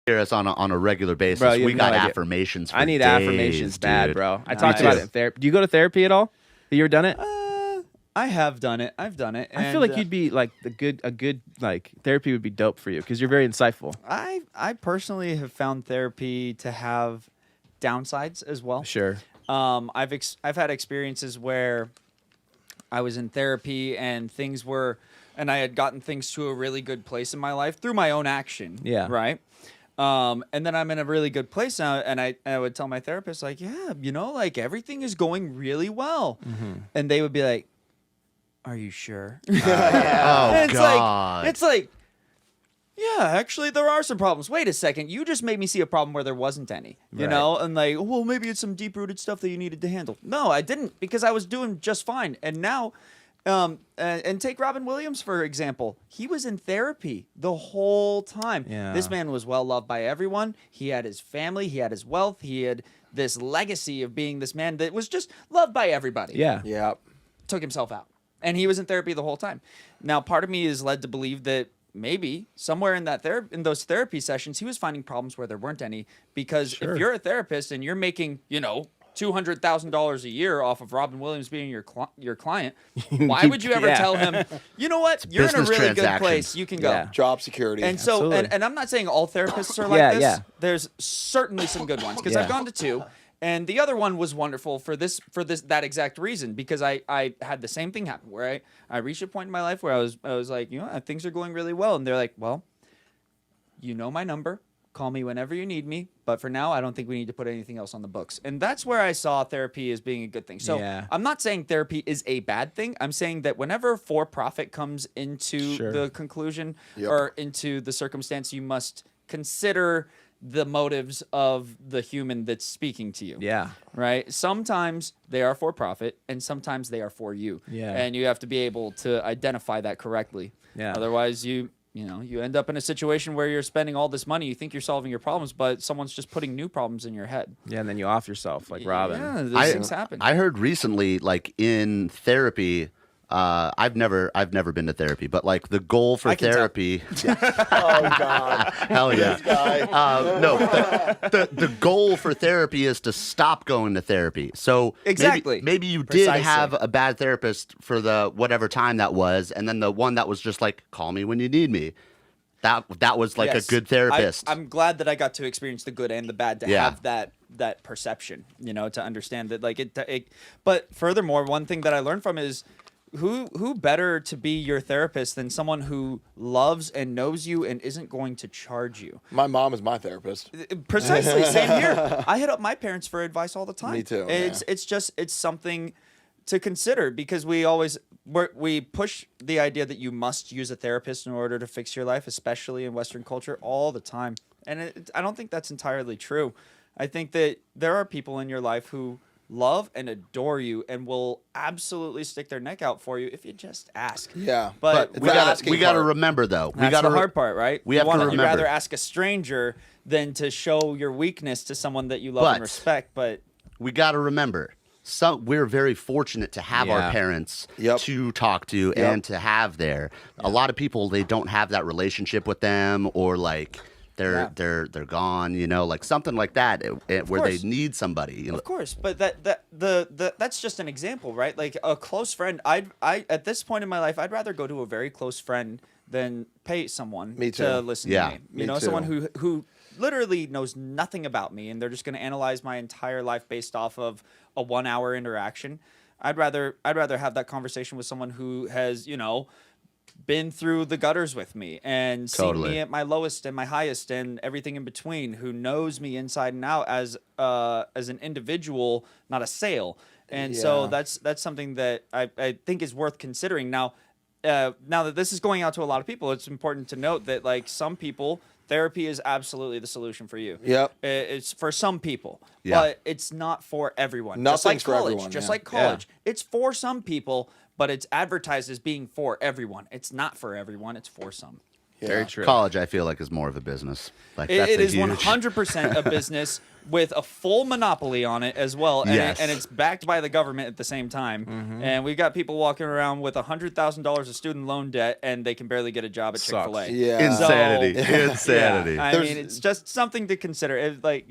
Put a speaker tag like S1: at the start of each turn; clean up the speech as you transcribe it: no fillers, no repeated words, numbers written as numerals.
S1: hear us on a regular basis.
S2: Bro, you
S1: We
S2: have
S1: got
S2: no idea.
S1: affirmations. For
S2: I need
S1: days,
S2: affirmations bad,
S1: dude.
S2: bro. I
S3: Me
S2: talked about
S3: too.
S2: it in therapy. Do you go to therapy at all? Have you ever done it?
S3: I have done it. I've done it.
S2: I feel like you'd be like a good like therapy would be dope for you because you're very insightful.
S3: I personally have found therapy to have downsides as well.
S2: Sure.
S3: I've had experiences where I was in therapy and I had gotten things to a really good place in my life through my own action.
S2: Yeah.
S3: Right. And then I'm in a really good place now, and I would tell my therapist, like, yeah, like everything is going really well. And they would be like, are you sure?
S1: Oh
S3: And
S1: God.
S3: it's like, yeah, actually, there are some problems. Wait a second. You just made me see a problem where there wasn't any, you
S2: Right.
S3: know? And like, well, maybe it's some deep-rooted stuff that you needed to handle. No, I didn't, because I was doing just fine. And now, and take Robin Williams, for example. He was in therapy the whole time.
S2: Yeah.
S3: This man was well-loved by everyone. He had his family. He had his wealth. He had this legacy of being this man that was just loved by everybody.
S2: Yeah.
S4: Yeah.
S3: Took himself out. And he was in therapy the whole time. Now, part of me is led to believe that maybe somewhere in in those therapy sessions, he was finding problems where there weren't any. Because
S2: Sure.
S3: if you're a therapist and you're making, $200,000 a year off of Robin Williams being your client, why would you ever
S2: Yeah.
S3: tell him, you know what, you're in a
S1: business
S3: really good
S1: transaction.
S3: place, you can go.
S2: Yeah.
S4: Job security.
S3: And so,
S2: Absolutely.
S3: and I'm not saying all therapists are like
S2: Yeah,
S3: this.
S2: yeah.
S3: There's certainly some good ones because
S2: Yeah.
S3: I've gone to two, and the other one was wonderful for that exact reason because I had the same thing happen where I reached a point in my life where I was like, things are going really well, and they're like, well, you know my number. Call me whenever you need me. But for now, I don't think we need to put anything else on the books. And that's where I saw therapy as being a good thing. So
S2: Yeah.
S3: I'm not saying therapy is a bad thing. I'm saying that whenever for-profit comes into
S2: Sure.
S3: the conclusion
S4: Yep.
S3: or into the circumstance, you must consider the motives of the human that's speaking to you.
S2: Yeah.
S3: Right? Sometimes they are for profit and sometimes they are for you.
S2: Yeah.
S3: And you have to be able to identify that correctly.
S2: Yeah.
S3: Otherwise you end up in a situation where you're spending all this money, you think you're solving your problems, but someone's just putting new problems in your head.
S2: Yeah, and then you off yourself like Robin.
S3: Yeah, those things happen.
S1: I heard recently, like in therapy, I've never been to therapy, but like the goal for
S3: I can tell.
S1: therapy,
S4: Oh God.
S1: hell yeah.
S4: This guy.
S1: No, the goal for therapy is to stop going to therapy. So
S3: Exactly.
S1: maybe you did
S3: Precisely.
S1: have a bad therapist for the whatever time that was, and then the one that was just like, call me when you need me. That was like
S3: Yes.
S1: a good therapist.
S3: I'm glad that I got to experience the good and the bad to
S1: Yeah.
S3: have that perception, to understand that like it. But furthermore, one thing that I learned from is who better to be your therapist than someone who loves and knows you and isn't going to charge you.
S4: My mom is my therapist.
S3: Precisely, same here. I hit up my parents for advice all the time.
S4: Me too,
S3: It's something to consider because we push the idea that you must use a therapist in order to fix your life, especially in Western culture, all the time. And I don't think that's entirely true. I think that there are people in your life who love and adore you and will absolutely stick their neck out for you if you just ask.
S4: Yeah.
S3: But
S4: It's
S1: we
S4: the
S1: gotta
S4: asking
S1: we gotta
S4: part.
S1: remember though. We
S3: that's
S1: gotta
S3: the hard part, right?
S1: we have to
S3: You'd
S1: remember.
S3: rather ask a stranger than to show your weakness to someone that you love and
S1: But-
S3: respect. But
S1: we got to remember, we're very fortunate to have
S2: Yeah.
S1: our parents
S4: Yep.
S1: to talk to
S4: Yep.
S1: and to have there. A lot of people, they don't have that relationship with them, or like they're gone, like something like that, where they
S3: course.
S1: need somebody.
S3: of course, but that's just an example, right? Like a close friend. I at this point in my life, I'd rather go to a very close friend than pay someone
S4: Me too.
S3: to listen
S1: Yeah.
S3: to me.
S4: Me too.
S3: Someone who literally knows nothing about me and they're just going to analyze my entire life based off of a 1-hour interaction. I'd rather have that conversation with someone who has, been through the gutters with me and seen
S1: Totally.
S3: me at my lowest and my highest and everything in between, who knows me inside and out as an individual, not a sale. And so
S4: Yeah.
S3: that's something that I think is worth considering. Now that this is going out to a lot of people, it's important to note that like some people, therapy is absolutely the solution for you.
S4: Yep.
S3: It's for some people,
S1: Yeah.
S3: but it's not for everyone.
S4: Nothing's
S3: just like
S4: for
S3: college,
S4: everyone,
S3: just
S4: yeah.
S3: like college. It's for some people, but it's advertised as being for everyone. It's not for everyone. It's for some.
S2: Very true.
S1: College, I feel like, is more of a business. Like
S3: It,
S1: that's
S3: it
S1: a
S3: is
S1: huge.
S3: 100% a business with a full monopoly on it as well, and,
S1: Yes.
S3: and it's backed by the government at the same time.
S2: Mm-hmm.
S3: And we've got people walking around with $100,000 of student loan debt, and they can barely get a job at
S2: Sucks.
S3: Chick-fil-A.
S4: Yeah.
S1: Insanity.
S3: So-
S1: Insanity.
S3: Yeah, I
S4: There's-
S3: mean, it's just something to consider. Like